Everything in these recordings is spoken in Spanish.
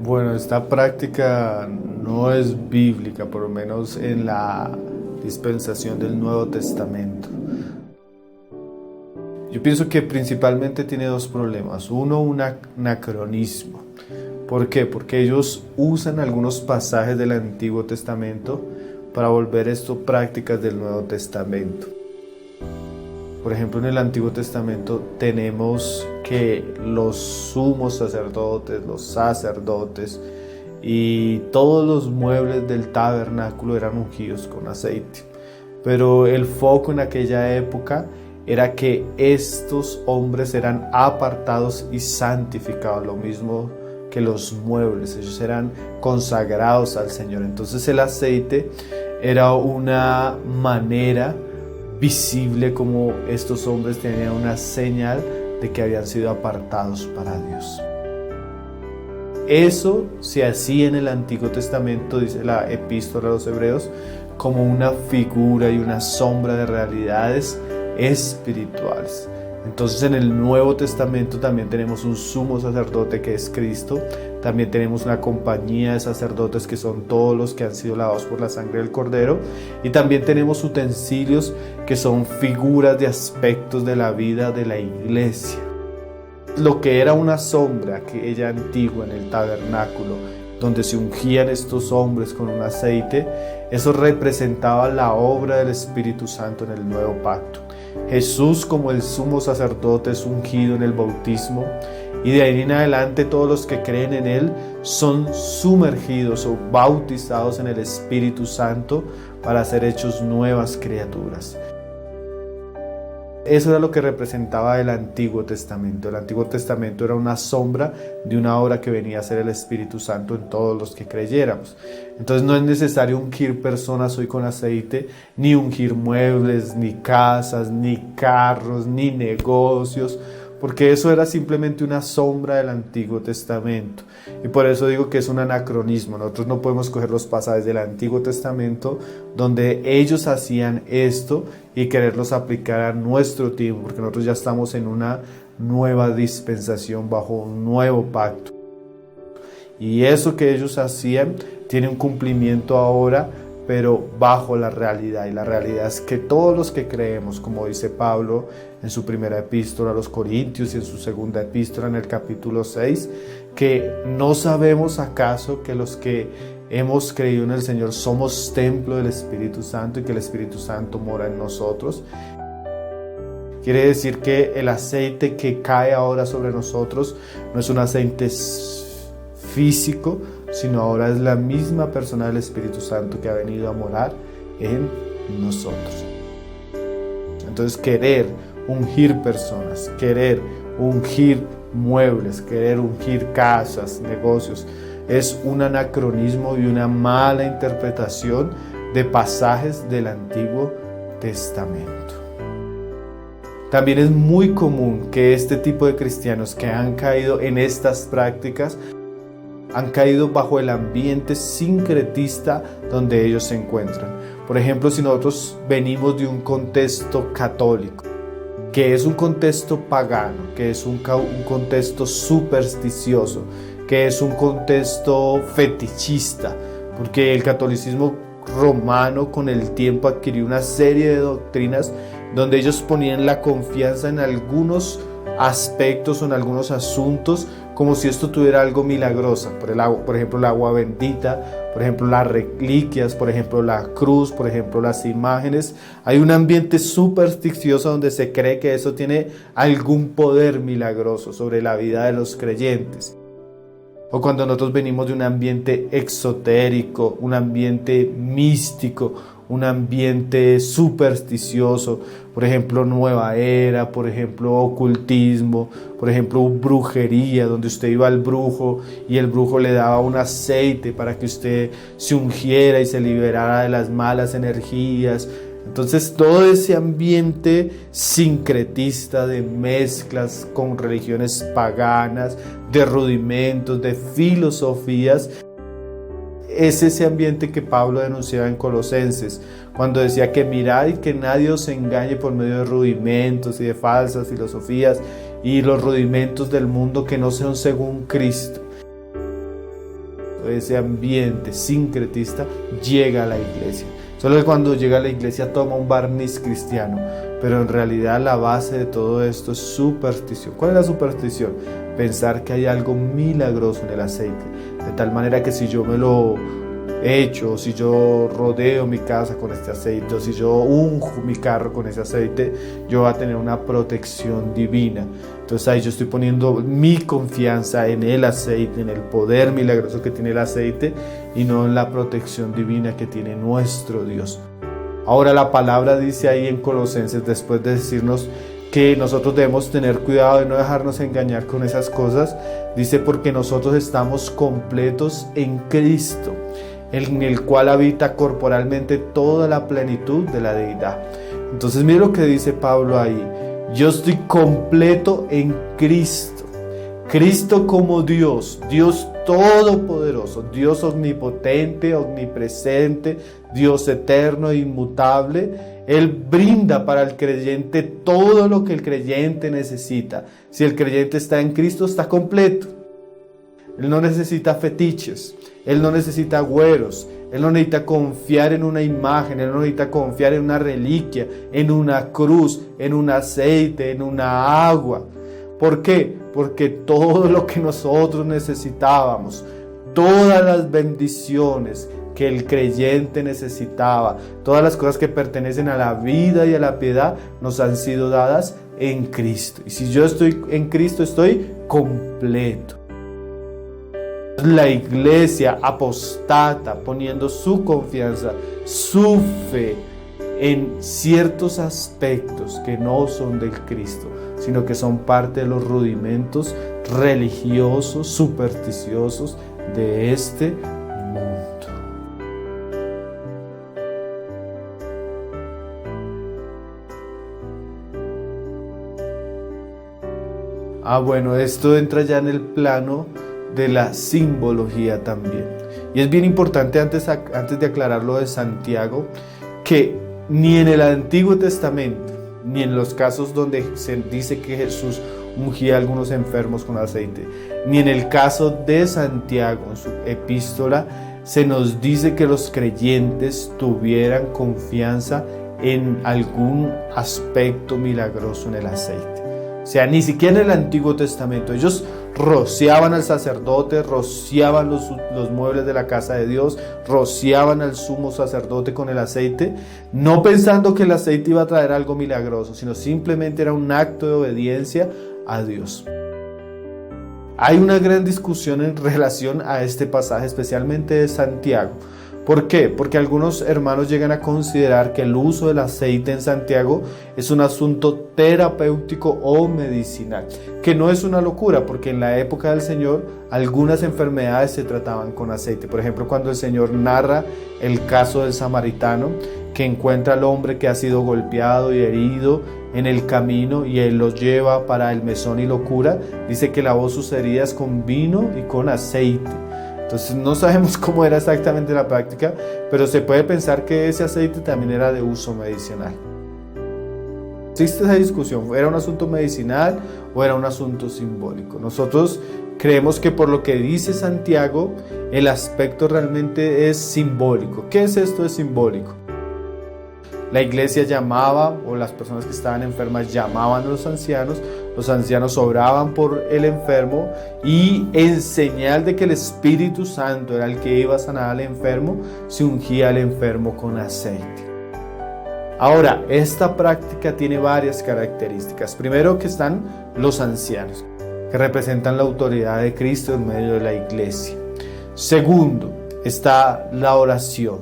Bueno, esta práctica no es bíblica, por lo menos en la dispensación del Nuevo Testamento. Yo pienso que principalmente tiene dos problemas. Uno, un anacronismo. ¿Por qué? Porque ellos usan algunos pasajes del Antiguo Testamento para volver esto prácticas del Nuevo Testamento. Por ejemplo, en el Antiguo Testamento tenemos que los sumos sacerdotes, los sacerdotes y todos los muebles del tabernáculo eran ungidos con aceite. Pero el foco en aquella época era que estos hombres eran apartados y santificados, lo mismo que los muebles, ellos eran consagrados al Señor. Entonces el aceite era una manera visible como estos hombres tenían una señal de que habían sido apartados para Dios. Eso se hacía en el Antiguo Testamento, dice la Epístola a los Hebreos, como una figura y una sombra de realidades espirituales. Entonces en el Nuevo Testamento también tenemos un sumo sacerdote que es Cristo. También tenemos una compañía de sacerdotes que son todos los que han sido lavados por la sangre del Cordero. Y también tenemos utensilios que son figuras de aspectos de la vida de la iglesia. Lo que era una sombra, aquella antigua en el tabernáculo, donde se ungían estos hombres con un aceite, eso representaba la obra del Espíritu Santo en el nuevo pacto. Jesús, como el sumo sacerdote, es ungido en el bautismo, y de ahí en adelante todos los que creen en Él son sumergidos o bautizados en el Espíritu Santo para ser hechos nuevas criaturas. Eso era lo que representaba el Antiguo Testamento. El Antiguo Testamento era una sombra de una obra que venía a ser el Espíritu Santo en todos los que creyéramos. Entonces no es necesario ungir personas hoy con aceite, ni ungir muebles, ni casas, ni carros, ni negocios, porque eso era simplemente una sombra del Antiguo Testamento. Y por eso digo que es un anacronismo. Nosotros no podemos coger los pasajes del Antiguo Testamento donde ellos hacían esto y quererlos aplicar a nuestro tiempo, porque nosotros ya estamos en una nueva dispensación bajo un nuevo pacto. Y eso que ellos hacían tiene un cumplimiento ahora, pero bajo la realidad. Y la realidad es que todos los que creemos, como dice Pablo en su primera epístola a los Corintios y en su segunda epístola en el capítulo 6, que no sabemos acaso que los que hemos creído en el Señor somos templo del Espíritu Santo y que el Espíritu Santo mora en nosotros. Quiere decir que el aceite que cae ahora sobre nosotros no es un aceite físico, sino ahora es la misma persona del Espíritu Santo que ha venido a morar en nosotros. Entonces querer ungir personas, querer ungir muebles, querer ungir casas, negocios, es un anacronismo y una mala interpretación de pasajes del Antiguo Testamento. También es muy común que este tipo de cristianos que han caído en estas prácticas han caído bajo el ambiente sincretista donde ellos se encuentran. Por ejemplo, si nosotros venimos de un contexto católico, que es un contexto pagano, que es un contexto supersticioso, que es un contexto fetichista, porque el catolicismo romano con el tiempo adquirió una serie de doctrinas donde ellos ponían la confianza en algunos aspectos o en algunos asuntos como si esto tuviera algo milagroso, por ejemplo el agua bendita, por ejemplo las reliquias, por ejemplo la cruz, por ejemplo las imágenes. Hay un ambiente supersticioso donde se cree que eso tiene algún poder milagroso sobre la vida de los creyentes. O cuando nosotros venimos de un ambiente exotérico, un ambiente místico, un ambiente supersticioso, por ejemplo nueva era, por ejemplo ocultismo, por ejemplo brujería, donde usted iba al brujo y el brujo le daba un aceite para que usted se ungiera y se liberara de las malas energías. Entonces todo ese ambiente sincretista de mezclas con religiones paganas, de rudimentos, de filosofías, es ese ambiente que Pablo denunciaba en Colosenses, cuando decía que mirad y que nadie os engañe por medio de rudimentos y de falsas filosofías y los rudimentos del mundo que no sean según Cristo. ese ambiente sincretista llega a la iglesia. Solo que cuando llega a la iglesia toma un barniz cristiano, pero en realidad la base de todo esto es superstición. ¿Cuál es la superstición? Pensar que hay algo milagroso en el aceite, de tal manera que si yo me lo echo, si yo rodeo mi casa con este aceite, o si yo unjo mi carro con ese aceite, yo voy a tener una protección divina. Entonces ahí yo estoy poniendo mi confianza en el aceite, en el poder milagroso que tiene el aceite y no en la protección divina que tiene nuestro Dios. Ahora la palabra dice ahí en Colosenses, después de decirnos que nosotros debemos tener cuidado de no dejarnos engañar con esas cosas, dice porque nosotros estamos completos en Cristo, en el cual habita corporalmente toda la plenitud de la deidad. Entonces mire lo que dice Pablo ahí: yo estoy completo en Cristo. Cristo como Dios, Dios todopoderoso, Dios omnipotente, omnipresente, Dios eterno e inmutable. Él brinda para el creyente todo lo que el creyente necesita. Si el creyente está en Cristo, está completo. Él no necesita fetiches, Él no necesita agüeros, Él no necesita confiar en una imagen, Él no necesita confiar en una reliquia, en una cruz, en un aceite, en una agua. ¿Por qué? Porque todo lo que nosotros necesitábamos, todas las bendiciones que el creyente necesitaba, todas las cosas que pertenecen a la vida y a la piedad, nos han sido dadas en Cristo. Y si yo estoy en Cristo, estoy completo. La iglesia apostata poniendo su confianza, su fe en ciertos aspectos que no son del Cristo, sino que son parte de los rudimentos religiosos, supersticiosos de este mundo. Bueno, esto entra ya en el plano de la simbología también. Y es bien importante antes de aclarar lo de Santiago, que ni en el Antiguo Testamento, ni en los casos donde se dice que Jesús ungía a algunos enfermos con aceite, ni en el caso de Santiago, en su epístola, se nos dice que los creyentes tuvieran confianza en algún aspecto milagroso en el aceite. O sea, ni siquiera en el Antiguo Testamento. Ellos rociaban al sacerdote, rociaban los muebles de la casa de Dios, rociaban al sumo sacerdote con el aceite, no pensando que el aceite iba a traer algo milagroso, sino simplemente era un acto de obediencia a Dios. Hay una gran discusión en relación a este pasaje, especialmente de Santiago. ¿Por qué? Porque algunos hermanos llegan a considerar que el uso del aceite en Santiago es un asunto terapéutico o medicinal, que no es una locura, porque en la época del Señor algunas enfermedades se trataban con aceite. Por ejemplo, cuando el Señor narra el caso del samaritano, que encuentra al hombre que ha sido golpeado y herido en el camino y él lo lleva para el mesón y lo cura, dice que lavó sus heridas con vino y con aceite. Entonces no sabemos cómo era exactamente la práctica, pero se puede pensar que ese aceite también era de uso medicinal. Existe esa discusión, ¿era un asunto medicinal o era un asunto simbólico? Nosotros creemos que por lo que dice Santiago, el aspecto realmente es simbólico. ¿Qué es esto de simbólico? La iglesia llamaba, o las personas que estaban enfermas llamaban a los ancianos oraban por el enfermo y en señal de que el Espíritu Santo era el que iba a sanar al enfermo, se ungía al enfermo con aceite. Ahora, esta práctica tiene varias características. Primero que están los ancianos, que representan la autoridad de Cristo en medio de la iglesia. Segundo, está la oración,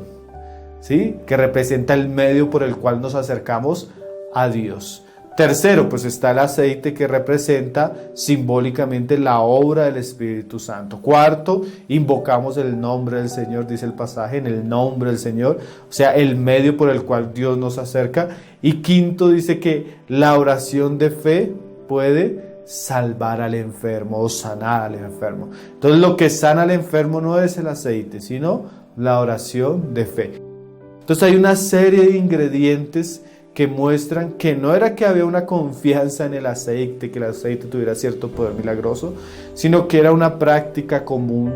¿sí? Que representa el medio por el cual nos acercamos a Dios. Tercero, pues está el aceite, que representa simbólicamente la obra del Espíritu Santo. Cuarto, invocamos el nombre del Señor, dice el pasaje, en el nombre del Señor, o sea, el medio por el cual Dios nos acerca. Y quinto, dice que la oración de fe puede salvar al enfermo o sanar al enfermo. Entonces lo que sana al enfermo no es el aceite, sino la oración de fe. Entonces hay una serie de ingredientes que muestran que no era que había una confianza en el aceite, que el aceite tuviera cierto poder milagroso, sino que era una práctica común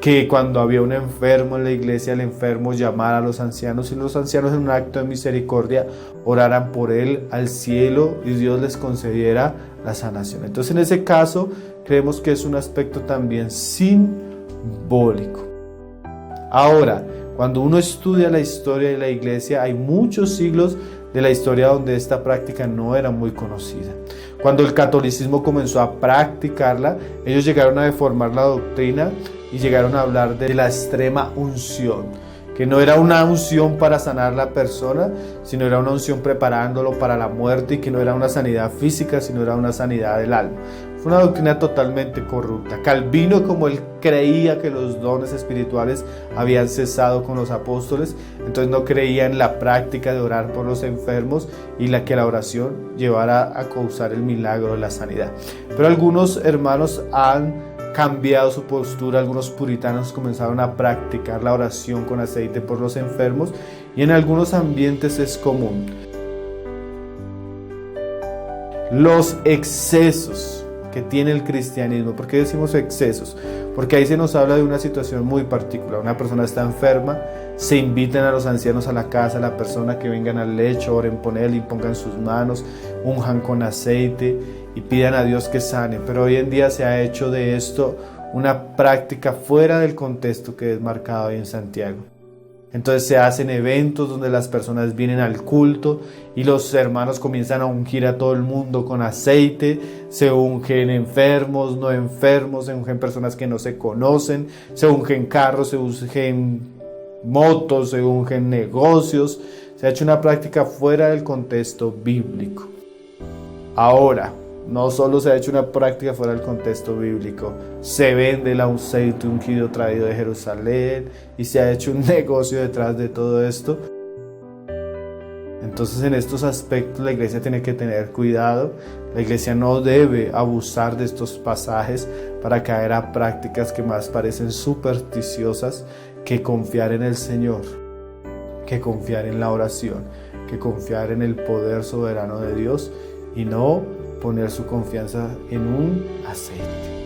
que cuando había un enfermo en la iglesia, el enfermo llamara a los ancianos y los ancianos en un acto de misericordia oraran por él al cielo y Dios les concediera la sanación. Entonces en ese caso creemos que es un aspecto también simbólico. Ahora, cuando uno estudia la historia de la iglesia, hay muchos siglos de la historia donde esta práctica no era muy conocida. Cuando el catolicismo comenzó a practicarla, ellos llegaron a deformar la doctrina y llegaron a hablar de la extrema unción, que no era una unción para sanar a la persona, sino era una unción preparándolo para la muerte, y que no era una sanidad física, sino era una sanidad del alma. Fue una doctrina totalmente corrupta. Calvino, como él creía que los dones espirituales habían cesado con los apóstoles, entonces no creía en la práctica de orar por los enfermos y que la oración llevara a causar el milagro de la sanidad. Pero algunos hermanos han cambiado su postura. Algunos puritanos comenzaron a practicar la oración con aceite por los enfermos, y en algunos ambientes es común. Los excesos que tiene el cristianismo. ¿Por qué decimos excesos? Porque ahí se nos habla de una situación muy particular. Una persona está enferma, se invitan a los ancianos a la casa, a la persona que vengan al lecho, oren por él, impongan sus manos, unjan con aceite y pidan a Dios que sane. Pero hoy en día se ha hecho de esto una práctica fuera del contexto que es marcado ahí en Santiago. Entonces se hacen eventos donde las personas vienen al culto y los hermanos comienzan a ungir a todo el mundo con aceite. Se ungen enfermos, no enfermos, se ungen personas que no se conocen, se ungen carros, se ungen motos, se ungen negocios. Se ha hecho una práctica fuera del contexto bíblico. Ahora, no solo se ha hecho una práctica fuera del contexto bíblico, se vende el aceite ungido traído de Jerusalén y se ha hecho un negocio detrás de todo esto. Entonces en estos aspectos la iglesia tiene que tener cuidado. La iglesia no debe abusar de estos pasajes para caer a prácticas que más parecen supersticiosas que confiar en el Señor, que confiar en la oración, que confiar en el poder soberano de Dios y no poner su confianza en un aceite.